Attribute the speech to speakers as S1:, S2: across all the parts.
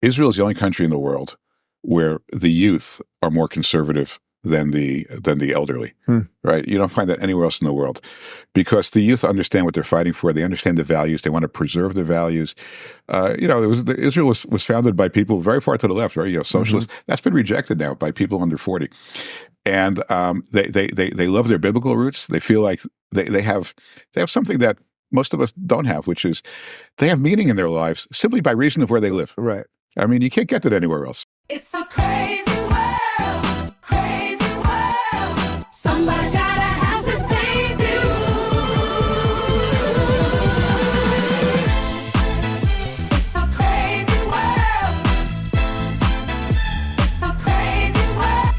S1: Israel is the only country in the world where the youth are more conservative than the elderly, right? You don't find that anywhere else in the world, because the youth understand what they're fighting for. They understand the values. They want to preserve the values. Israel was founded by people very far to the left, right? Socialists. That's been rejected now by people under 40, and they love their biblical roots. They feel like they have something that most of us don't have, which is they have meaning in their lives simply by reason of where they live.
S2: Right.
S1: I mean, you can't get that anywhere else.
S3: It's a crazy world, crazy world. Somebody's gotta have to save you. It's a crazy world. It's a crazy world.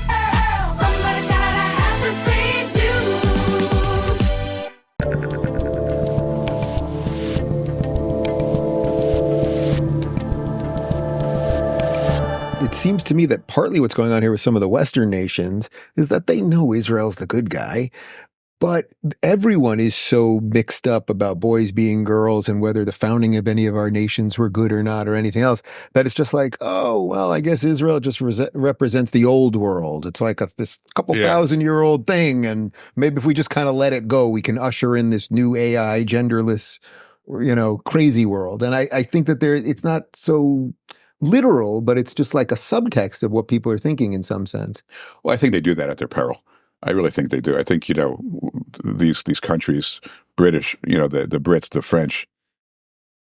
S3: Somebody's gotta have to save you.
S2: It seems to me that partly what's going on here with some of the Western nations is that they know Israel's the good guy, but everyone is so mixed up about boys being girls and whether the founding of any of our nations were good or not or anything else, that it's just like, oh, well, I guess Israel just represents the old world. It's like this couple thousand-year-old thing, and maybe if we just kind of let it go, we can usher in this new AI, genderless, crazy world. And I think that it's not so literal, but it's just like a subtext of what people are thinking in some sense.
S1: Well, I think they do that at their peril. I really think they do. I think, these countries, British, the Brits, the French,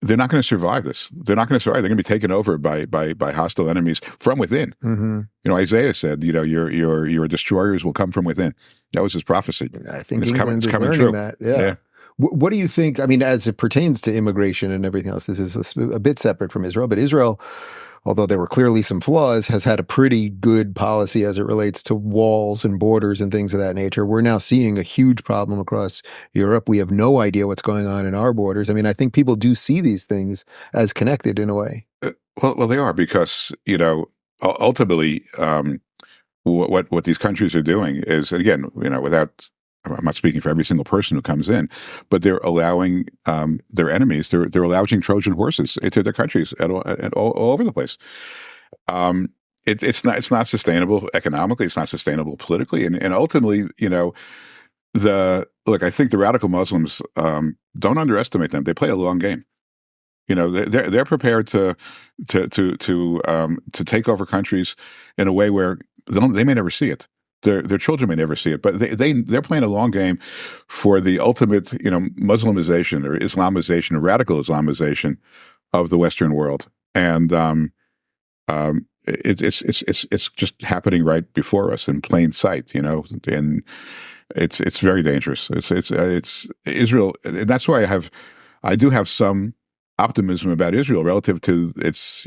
S1: they're not going to survive this. They're not going to survive. They're going to be taken over by hostile enemies from within.
S2: Mm-hmm.
S1: Isaiah said, your destroyers will come from within. That was his prophecy.
S2: I think
S1: it's coming
S2: learning
S1: true.
S2: That. Yeah. What do you think? I mean, as it pertains to immigration and everything else, this is a bit separate from Israel, but Israel, although there were clearly some flaws, has had a pretty good policy as it relates to walls and borders and things of that nature. We're now seeing a huge problem across Europe. We have no idea what's going on in our borders. I mean, I think people do see these things as connected in a way.
S1: Well, they are, because, ultimately, what these countries are doing is, and again, I'm not speaking for every single person who comes in, but they're allowing their enemies, they're allowing Trojan horses into their countries all over the place. It's not sustainable economically. It's not sustainable politically, and ultimately, I think the radical Muslims, don't underestimate them. They play a long game. They're prepared to take over countries in a way where they may never see it. Their children may never see it, but they're playing a long game for the ultimate, Muslimization or Islamization or radical Islamization of the Western world, and it's just happening right before us in plain sight, and it's very dangerous. It's Israel, and that's why I do have some optimism about Israel relative to its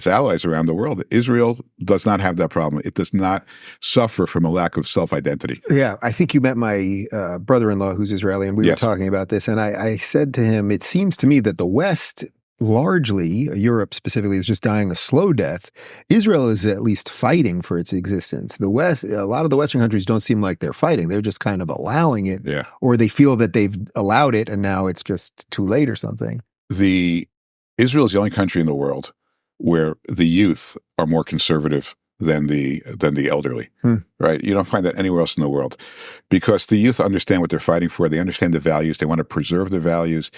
S1: allies around the world. Israel does not have that problem. It does not suffer from a lack of self-identity.
S2: Yeah, I think you met my brother-in-law who's Israeli, and we were talking about this, and I said to him, it seems to me that the West, largely, Europe specifically, is just dying a slow death. Israel is at least fighting for its existence. The West, a lot of the Western countries don't seem like they're fighting. They're just kind of allowing it, or they feel that they've allowed it, and now it's just too late or something.
S1: Israel is the only country in the world where the youth are more conservative than the elderly, right? You don't find that anywhere else in the world, because the youth understand what they're fighting for. They understand the values. They want to preserve the values.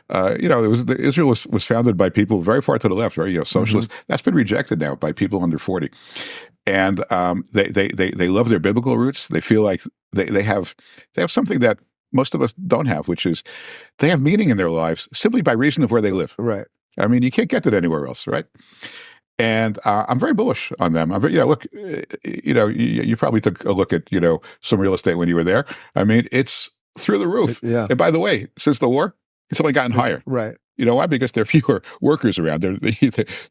S1: Israel was founded by people very far to the left, right? Socialists. That's been rejected now by people under 40, and they love their biblical roots. They feel like they have something that most of us don't have, which is they have meaning in their lives simply by reason of where they live.
S2: Right.
S1: I mean, you can't get that anywhere else, right? And I'm very bullish on them. Look, you probably took a look at, some real estate when you were there. I mean, it's through the roof.
S2: Yeah.
S1: And by the way, since the war, it's only gotten higher.
S2: Right.
S1: You know why? Because there are fewer workers around. There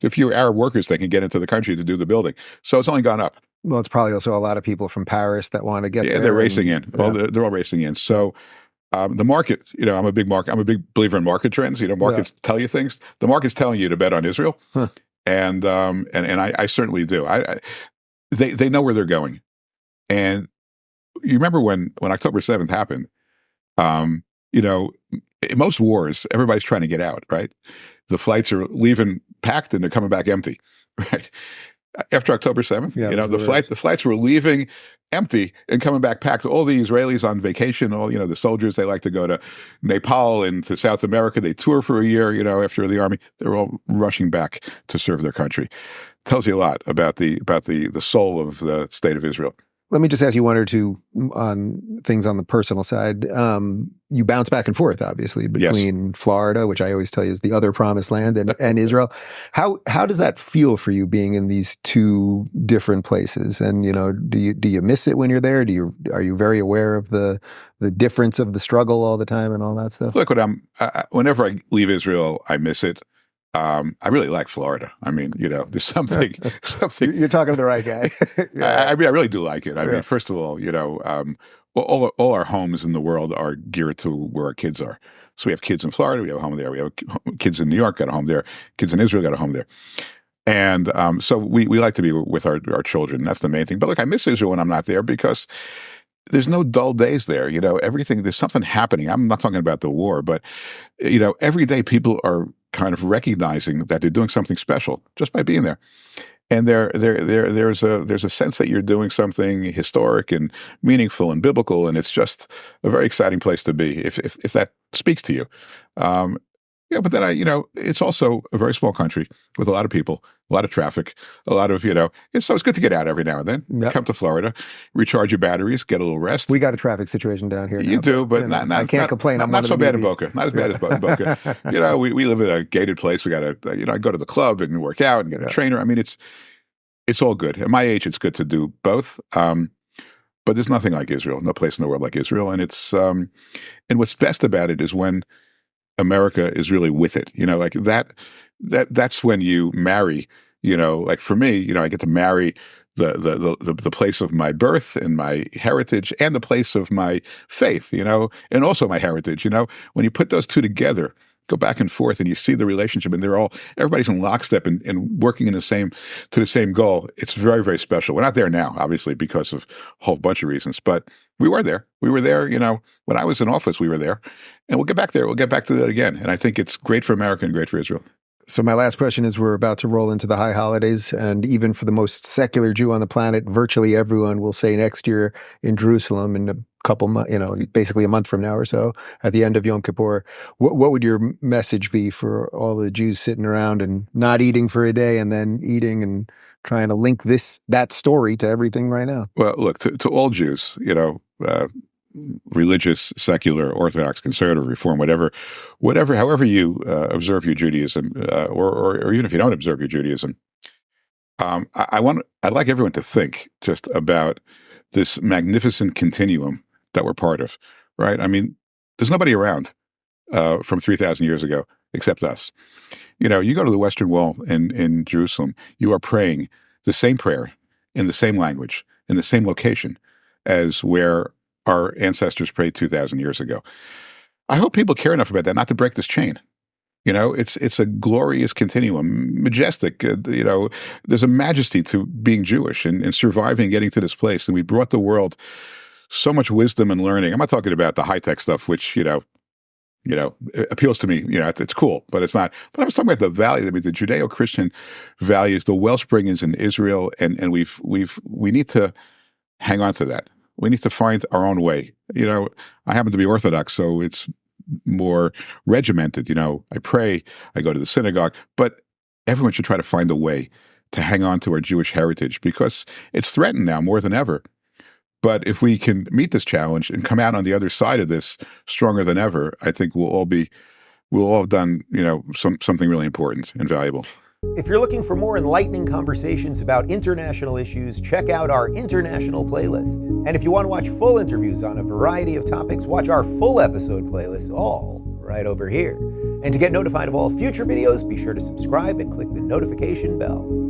S1: are fewer Arab workers that can get into the country to do the building. So it's only gone up.
S2: Well, it's probably also a lot of people from Paris that want to get there.
S1: Yeah, they're racing in. Well, they're all racing in. So the market, I'm a big believer in market trends. Markets tell you things. The market's telling you to bet on Israel.
S2: Huh.
S1: And I certainly do. They know where they're going. And you remember when October 7th happened, in most wars, everybody's trying to get out, right? the flights are leaving packed and they're coming back empty, right? After October 7th,
S2: Yeah,
S1: the flights were leaving empty and coming back packed. All the Israelis on vacation, all, the soldiers, they like to go to Nepal and to South America. They tour for a year, after the army. They're all rushing back to serve their country. Tells you a lot about the soul of the state of Israel.
S2: Let me just ask you one or two things on the personal side. You bounce back and forth, obviously, between Florida, which I always tell you is the other promised land, and Israel. How does that feel for you being in these two different places? And do you miss it when you're there? Are you very aware of the difference of the struggle all the time and all that stuff?
S1: Look, whenever I leave Israel, I miss it. I really like Florida. I mean, there's something.
S2: You're talking to the right guy.
S1: Yeah. I really do like it. I mean, first of all, all our homes in the world are geared to where our kids are. So we have kids in Florida, we have a home there. We have kids in New York, got a home there. Kids in Israel, got a home there. And so we like to be with our children. That's the main thing. But look, I miss Israel when I'm not there because there's no dull days there. Everything, there's something happening. I'm not talking about the war, but, every day people are kind of recognizing that they're doing something special just by being there. And there's a sense that you're doing something historic and meaningful and biblical, and it's just a very exciting place to be if that speaks to you. But then it's also a very small country with a lot of people, a lot of traffic, a lot of, so it's good to get out every now and then. Yep. Come to Florida, recharge your batteries, get a little rest.
S2: We got a traffic situation down here.
S1: You do, but
S2: I can't complain.
S1: Not so bad in Boca. Not as bad as Boca. We live in a gated place. We got to, I go to the club and work out and get a trainer. I mean, it's all good. At my age, it's good to do both. But there's nothing like Israel. No place in the world like Israel. And it's, and what's best about it is when America is really with it, like that's when you marry, like for me, I get to marry the place of my birth and my heritage and the place of my faith, and also my heritage, when you put those two together, go back and forth and you see the relationship and everybody's in lockstep and working to the same goal. It's very, very special. We're not there now, obviously, because of a whole bunch of reasons, but we were there. We were there, when I was in office, we were there, and we'll get back there. We'll get back to that again. And I think it's great for America and great for Israel.
S2: So my last question is, we're about to roll into the high holidays, and even for the most secular Jew on the planet, virtually everyone will say next year in Jerusalem in a couple months, basically a month from now or so, at the end of Yom Kippur. What would your message be for all the Jews sitting around and not eating for a day and then eating and trying to link that story to everything right now?
S1: Well, look, to all Jews, religious, secular, Orthodox, conservative, Reform, however you observe your Judaism, or even if you don't observe your Judaism, I'd like everyone to think just about this magnificent continuum that we're part of, right? I mean, there's nobody around from 3,000 years ago except us. You go to the Western Wall in Jerusalem, you are praying the same prayer in the same language, in the same location as where our ancestors prayed 2,000 years ago. I hope people care enough about that not to break this chain. It's a glorious continuum, majestic. There's a majesty to being Jewish and surviving and getting to this place. And we brought the world so much wisdom and learning. I'm not talking about the high-tech stuff, which, it appeals to me. It's cool, but it's not. But I was talking about the value. I mean, the Judeo-Christian values, the wellspring is in Israel, and we need to hang on to that. We need to find our own way. I happen to be Orthodox, so it's more regimented. I pray, I go to the synagogue, but everyone should try to find a way to hang on to our Jewish heritage because it's threatened now more than ever. But if we can meet this challenge and come out on the other side of this stronger than ever, I think we'll all have done, something really important and valuable.
S4: If you're looking for more enlightening conversations about international issues, check out our international playlist. And if you want to watch full interviews on a variety of topics, watch our full episode playlist, all right over here. And to get notified of all future videos, be sure to subscribe and click the notification bell.